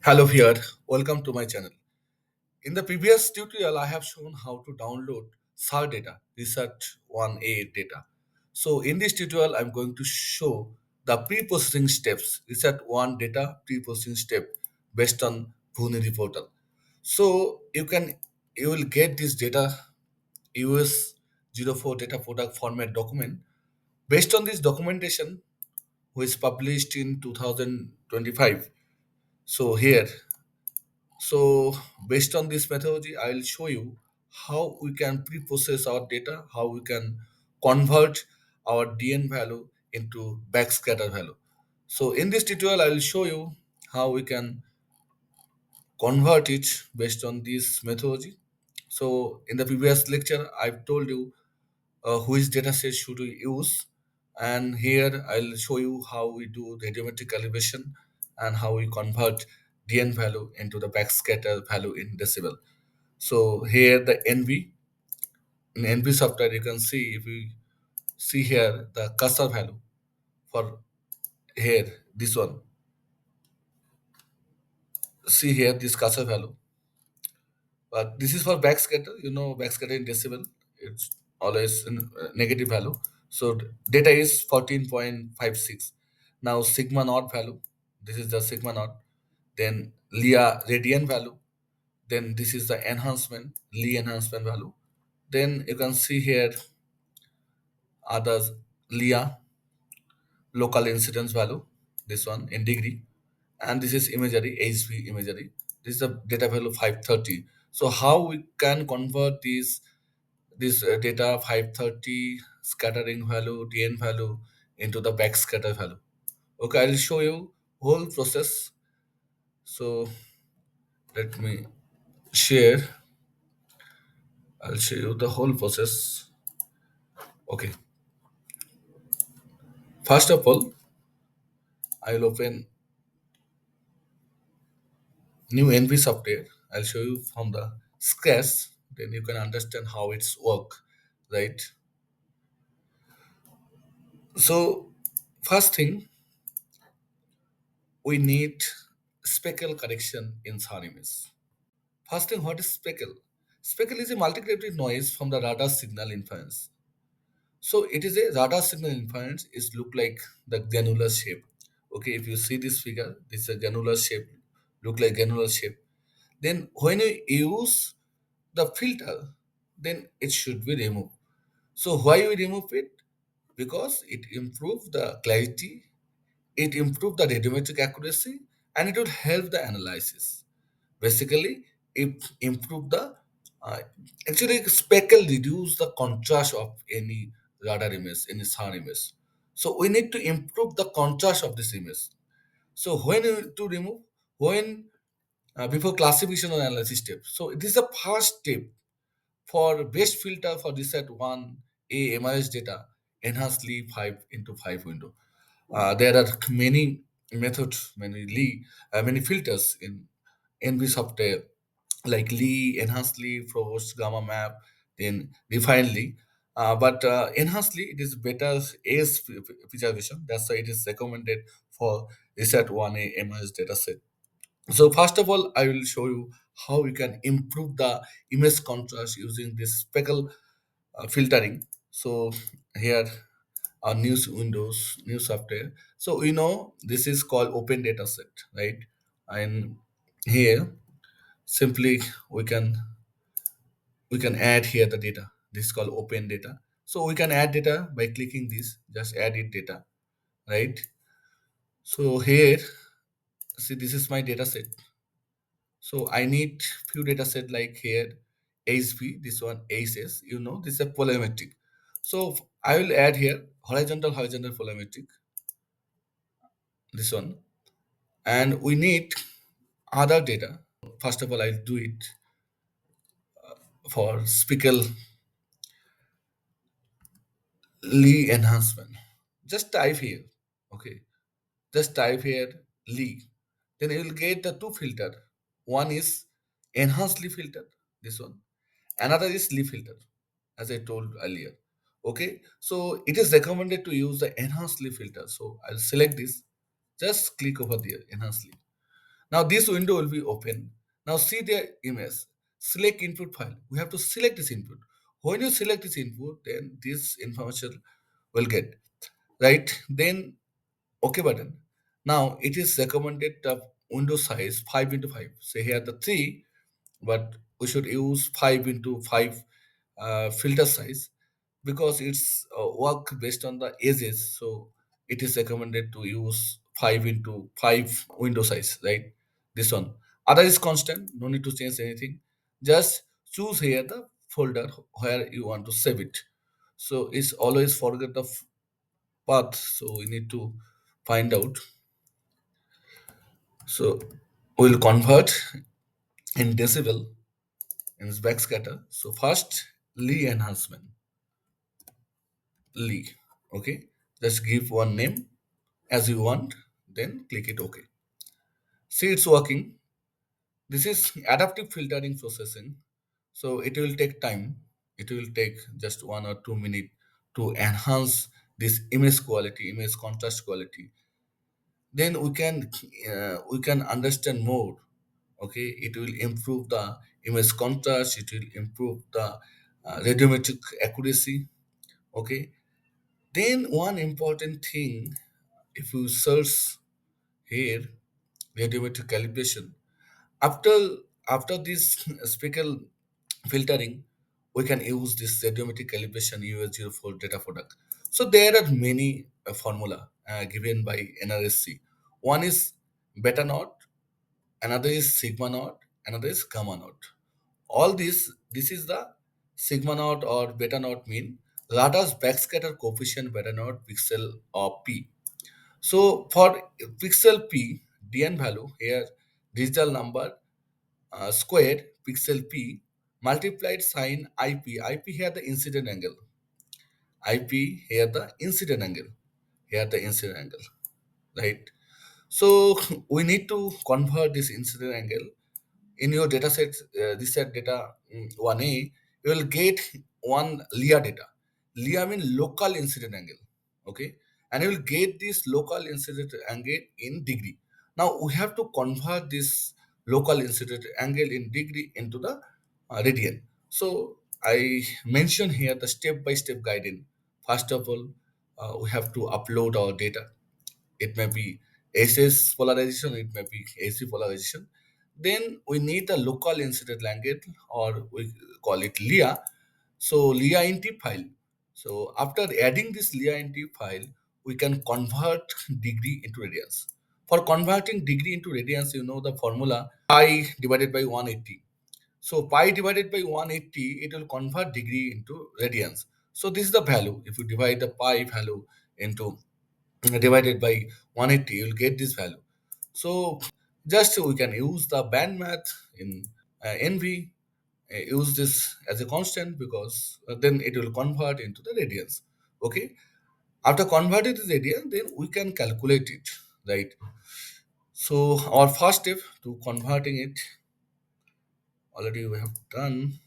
Hello here, welcome to my channel. In the previous tutorial, I have shown how to download SAR data, RISAT-1A data. So in this tutorial, I'm going to show the pre-processing steps, RISAT-1 data pre-processing step based on Bhunethi portal. So you will get this data US04 data product format document. Based on this documentation, which is published in 2025. So here So based on this methodology, I'll show you how we can pre-process our data, how we can convert our DN value into backscatter value. So in this tutorial, I will show you how we can convert it based on this methodology. So in the previous lecture, I've told you which data set should we use, and here I'll show you how we do radiometric calibration and how we convert DN value into the backscatter value in decibel. So here the NV, in NV software you can see, if we see here the cursor value for here, this one, see here this cursor value, but this is for backscatter. Backscatter in decibel, it's always in negative value. So data is 14.56. Now sigma naught value, this is the sigma naught. Then Leah radian value. Then this is the enhancement, Lee enhancement value. Then you can see here others, Leah local incidence value, this one in degree, and this is imagery, HV imagery. This is the data value 530. So how we can convert this data 530 scattering value, DN value into the backscatter value? Okay, I'll show you whole process. So let me share. I'll show you the whole process. Okay, first of all, I'll open new NV software. I'll show you from the scratch, then you can understand how it's work, right? So first thing, we need speckle correction in SAR image. First thing, what is speckle? Speckle is a multigravitic noise from the radar signal inference. So it is a radar signal inference. It look like the granular shape. Okay, if you see this figure, this is a granular shape, look like granular shape. Then when you use the filter, then it should be removed. So why we remove it? Because it improves the clarity, it improves the radiometric accuracy, and it will help the analysis. Basically, it improve the uh, actually speckle reduce the contrast of any radar image, any SAR image. So we need to improve the contrast of this image. So when to remove, when before classification or analysis step. So this is the first step for best filter for this at 1A MIS data, enhance Lee 5 into 5 window. There are many methods, many filters in NV software like Lee, enhanced Lee, Frost, Gamma Map, then Refine Lee. But enhanced Lee, it is better AS feature vision. That's why it is recommended for RISAT-1A MIS dataset. So first of all, I will show you how we can improve the image contrast using this speckle filtering. So here are new software. So we know this is called open data set, right? And here simply we can we can add here the data. This is called open data. So we can add data by clicking this, just add it data, right? So here, see, this is my data set. So I need few data set like here, HV, this one ACES, this is a polarimetric. So I will add here horizontal polarimetric, this one. And we need other data. First of all, I'll do it for Speckle Lee enhancement. Just type here, okay? Just type here Lee. Then you will get the two filter. One is enhanced Lee filter, this one. Another is Lee filter, as I told earlier. Okay, so it is recommended to use the enhanced Lee filter. So I'll select this. Just click over there, enhanced Lee. Now this window will be open. Now see the image. Select input file. We have to select this input. When you select this input, then this information will get right. Then OK button. Now it is recommended the window size 5 into 5. So here the 3, but we should use 5 into 5 filter size because it's work based on the edges. So it is recommended to use 5 into 5 window size, right? This one. Other is constant, no need to change anything. Just choose here the folder where you want to save it. So it's always forget the path. So we need to find out. So we'll convert in decibel in backscatter. So first Lee enhancement. Lee. Okay. Just give one name as you want, then click it OK. See it's working. This is adaptive filtering processing. So it will take time. It will take just 1 or 2 minutes to enhance this image quality, image contrast quality. Then we can understand more. Okay, it will improve the image contrast. It will improve the radiometric accuracy. Okay, then one important thing, if you search here radiometric calibration, after after this Speckle filtering, we can use this radiometric calibration US04 data product. So there are many formula given by NRSC. One is beta naught, another is sigma naught, another is gamma naught. All this is the sigma naught or beta naught mean radar's backscatter coefficient beta naught pixel or P. So for pixel P, DN value here digital number squared pixel P multiplied sine IP here the incident angle. IP here the incident angle. Here the incident angle. Right. So we need to convert this incident angle in your data set, RISAT data 1A, you will get one LIA data. LIA means local incident angle. Okay. And you will get this local incident angle in degree. Now we have to convert this local incident angle in degree into the radian. So I mentioned here the step-by-step guidance. First of all, we have to upload our data. It may be SS polarization, it may be AC polarization. Then we need the local incident angle, or we call it LIA. So LIA int file. So after adding this LIA int file, we can convert degree into radians. For converting degree into radians, you know the formula pi divided by 180. So pi divided by 180, it will convert degree into radians. So this is the value. If you divide the pi value into divided by 180, you'll get this value. So just we can use the band math in ENVI, use this as a constant because then it will convert into the radians. Okay, after converting to radian, then we can calculate it, right? So our first step to converting it already we have done.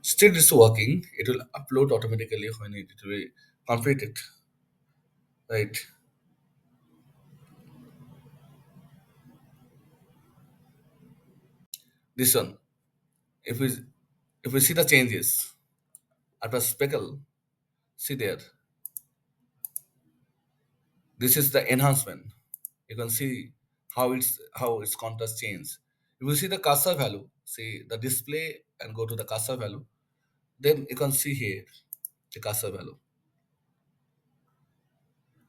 Still it's working. It will upload automatically when it will be completed, right? This one, if we if we see the changes after speckle, see there, this is the enhancement. You can see how its contrast change. You will see the cursor value, see the display and go to the cursor value. Then you can see here the cursor value,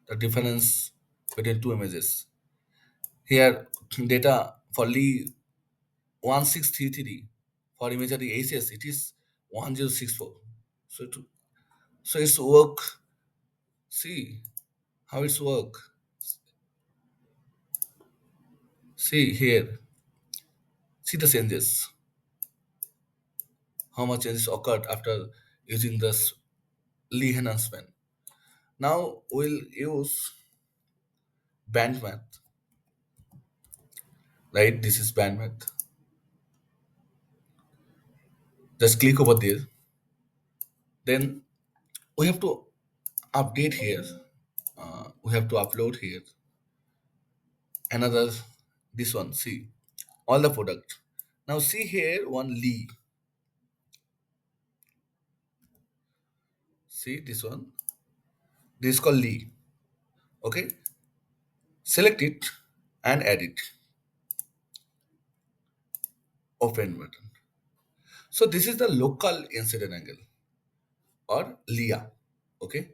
the difference between two images. Here data for Lee 1633, for imagery ACS it is 1064. So so it's work. See how it's work. See here. See the changes. How much changes occurred after using this Lee enhancement. Now we'll use band math. Right? This is band math. Just click over there. Then we have to update here. We have to upload here. another, this one, see, all the product. Now see here one Lee, see this one, this is called Lee. Okay, select it and add it, open button. So this is the local incident angle or LIA. Okay,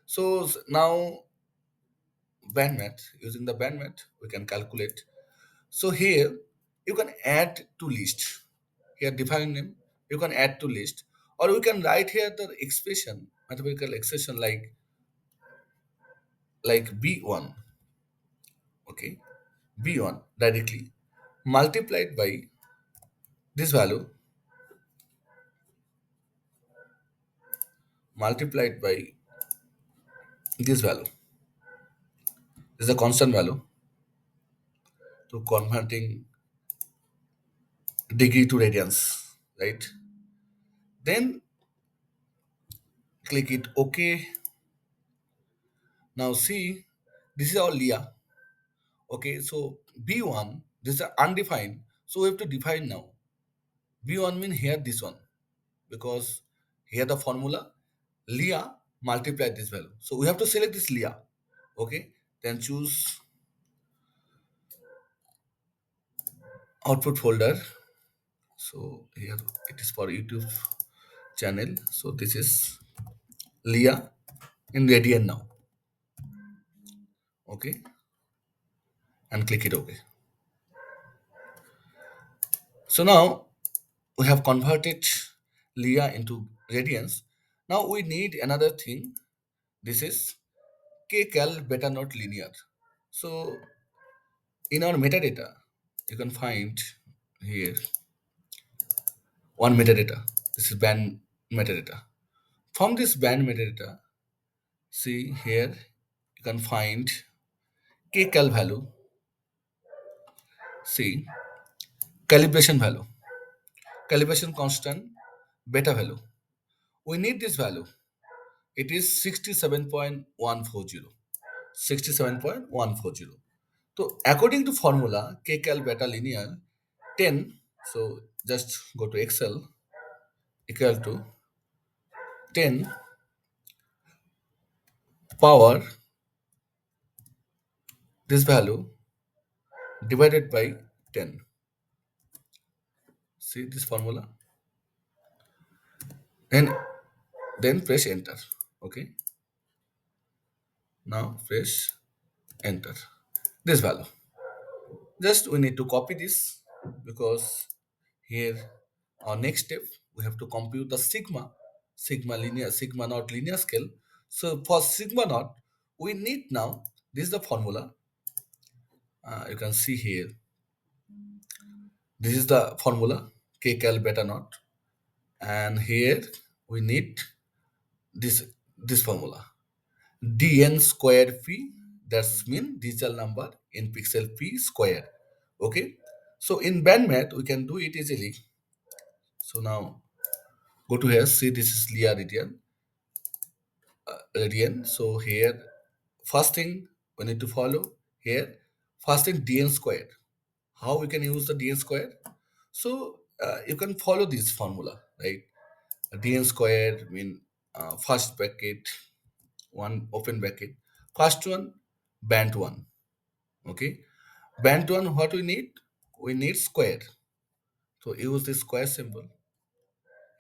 so now band math, using the band math we can calculate. So here you can add to list, here define name, you can add to list, or we can write here the expression, mathematical expression like b1. Okay, b1 directly multiplied by this value, multiplied by this value, this is a constant value to converting degree to radians, right? Then click it OK. Now see, this is our LIA. Okay, so B1, this is undefined. So we have to define now. B1 means here this one, because here the formula LIA multiply this value. So we have to select this LIA. Okay, then choose output folder. So here it is for YouTube channel. So this is LIA in Radian now. Okay, and click it OK. So now we have converted LIA into radians. Now we need another thing. This is kcal beta not linear. So in our metadata, you can find here one metadata. This is band metadata. From this band metadata, see here you can find kcal value. See calibration value, calibration constant, beta value. We need this value. It is 67.140. 67.140. So according to formula kcal beta linear 10, so just go to Excel, equal to 10 power this value divided by 10. See this formula, and then press enter. Okay, now press enter this value. Just we need to copy this, because here our next step we have to compute the sigma linear, sigma naught linear scale. So for sigma naught we need, now this is the formula. You can see here, this is the formula kcal beta naught, and here we need this formula dn square p, that's mean digital number in pixel p square. Okay, so in band math we can do it easily. So now go to here, see this is Lia radian. So here first thing we need to follow here, first thing dn square. How we can use the dn square? So you can follow this formula, right? Dn square mean first bracket, one open bracket, first one band one. Okay, band one, what we need? We need square. So use this square symbol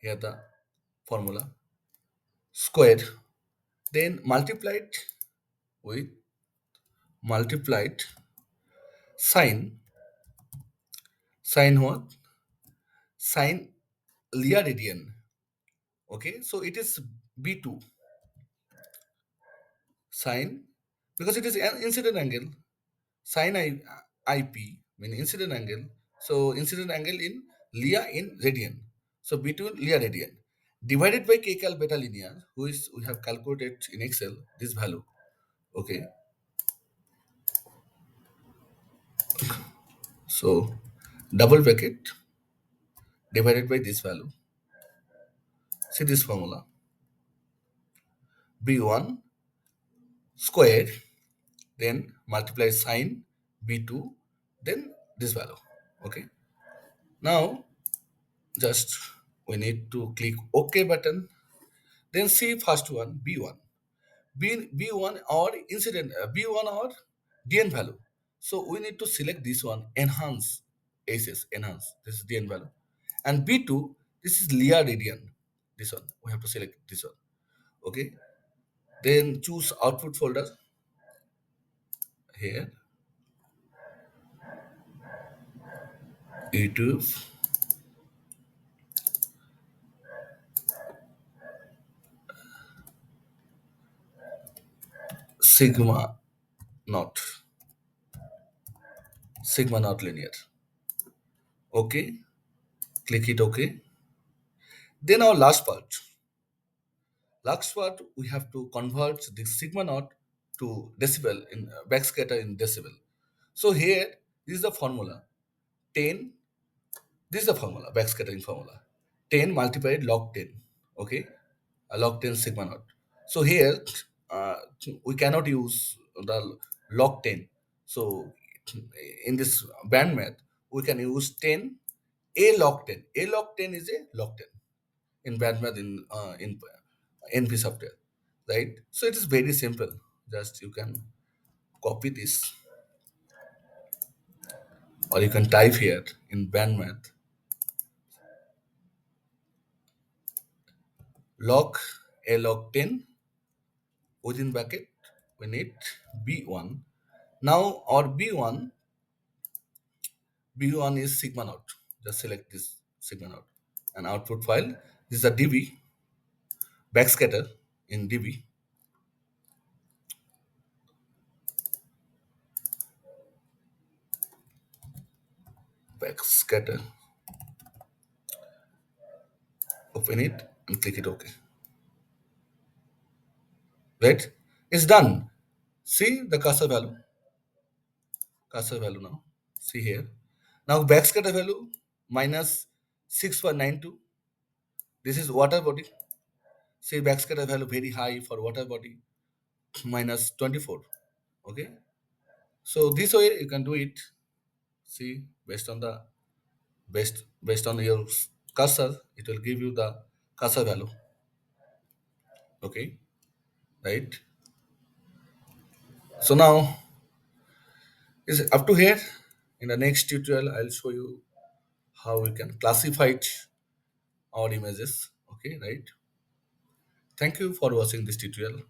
here, the formula square, then with multiplied sine, sine what? Sine Lia radian. Okay, so it is b2 sine, because it is an incident angle. Sine ip mean incident angle. So incident angle in Lia in radian. So b2 Lia radian divided by kcal beta linear, who is we have calculated in Excel this value. Okay, so double bracket divided by this value. See this formula b1 square, then multiply sine B2, then this value. Okay. Now just we need to click OK button. Then see first one B1. B1 or incident B1 or DN value. So we need to select this one, enhance ACS, enhance. This is DN value. And B2, this is Lear Radian. This one, we have to select this one. Okay. Then choose output folder here, YouTube, Sigma not, Sigma not linear. Okay. Click it OK. Then our last part, we have to convert the sigma naught to decibel in backscatter in decibel. So here, this is the formula 10. This is the formula, backscattering formula 10 multiplied log 10. Okay, log 10 sigma naught. So here, uh, we cannot use the log 10. So in this band math, we can use 10 a log 10. A log 10 is a log 10 in band math in NV software, right? So it is very simple. Just you can copy this, or you can type here in band math log a log 10 within bracket we need B1. Now our B1 is sigma naught. Just select this sigma naught and output file. This is a DB backscatter in DB. Backscatter. Open it and click it OK. Right? It's done. See the cursor value now. See here. Now backscatter value minus 6.92. This is water body. See backscatter value very high for water body minus 24. Okay. So this way you can do it. See based on your cursor, it will give you the cursor value. Okay. Right. So now is up to here. In the next tutorial, I'll show you how we can classify our images. Okay. Right. Thank you for watching this tutorial.